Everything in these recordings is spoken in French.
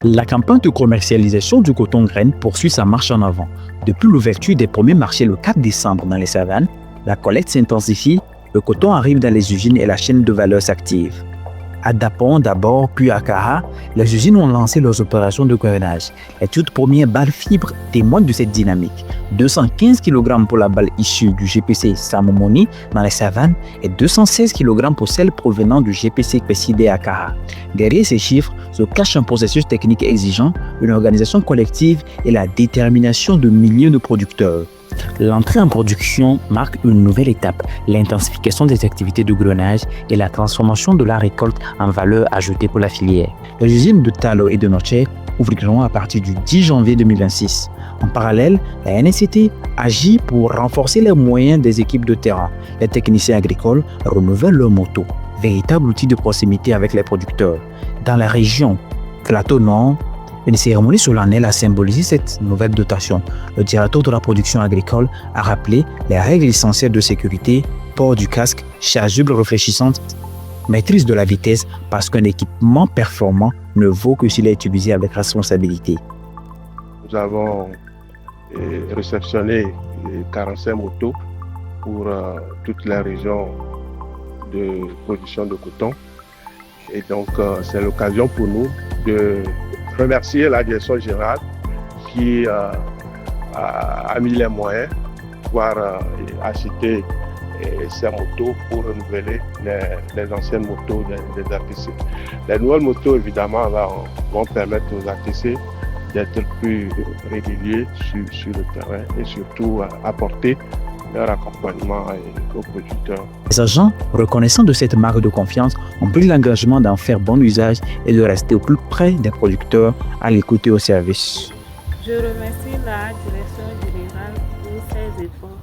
La campagne de commercialisation du coton graine poursuit sa marche en avant. Depuis l'ouverture des premiers marchés le 4 décembre dans les savanes, la collecte s'intensifie, le coton arrive dans les usines et la chaîne de valeur s'active. À Dapon d'abord, puis à Kaha, les usines ont lancé leurs opérations de grainage. Les toutes premières balles fibres témoignent de cette dynamique. 215 kg pour la balle issue du GPC Samomoni dans les savanes et 216 kg pour celle provenant du GPC Pessidé à Kaha. Derrière ces chiffres se cache un processus technique exigeant, une organisation collective et la détermination de milliers de producteurs. L'entrée en production marque une nouvelle étape, l'intensification des activités de grainage et la transformation de la récolte en valeur ajoutée pour la filière. Les usines de Talo et de Noche ouvriront à partir du 10 janvier 2026. En parallèle, la NSCT agit pour renforcer les moyens des équipes de terrain. Les techniciens agricoles renouvellent leurs motos, véritable outil de proximité avec les producteurs. Dans la région Plateau Nord, une cérémonie solennelle a symbolisé cette nouvelle dotation. Le directeur de la production agricole a rappelé les règles essentielles de sécurité, port du casque, chasuble réfléchissante, maîtrise de la vitesse parce qu'un équipement performant ne vaut que s'il est utilisé avec responsabilité. Nous avons réceptionné 45 motos pour toute la région de production de coton. Et donc, c'est l'occasion pour nous de remercier la direction générale qui a mis les moyens pour pouvoir acheter ces motos pour renouveler les anciennes motos des ATC. Les nouvelles motos, évidemment, vont permettre aux ATC d'être plus réguliers sur le terrain et surtout apporter leur accompagnement aux producteurs. Les agents, reconnaissant de cette marque de confiance, ont pris l'engagement d'en faire bon usage et de rester au plus près des producteurs, à l'écoute et au service. Je remercie la direction générale pour ses efforts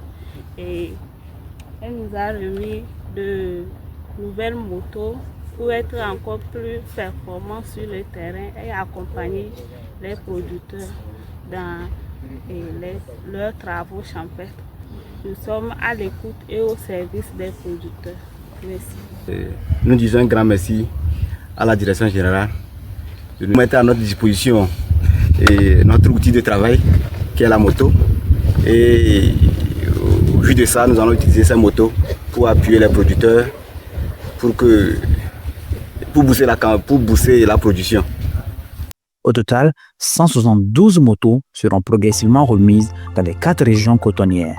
et elle nous a remis de nouvelles motos pour être encore plus performants sur le terrain et accompagner les producteurs dans leurs travaux champêtres. Nous sommes à l'écoute et au service des producteurs. Merci. Nous disons un grand merci à la direction générale de nous mettre à notre disposition notre outil de travail qui est la moto. Et au vu de ça, nous allons utiliser ces motos pour appuyer les producteurs pour booster la production. Au total, 172 motos seront progressivement remises dans les 4 régions cotonnières.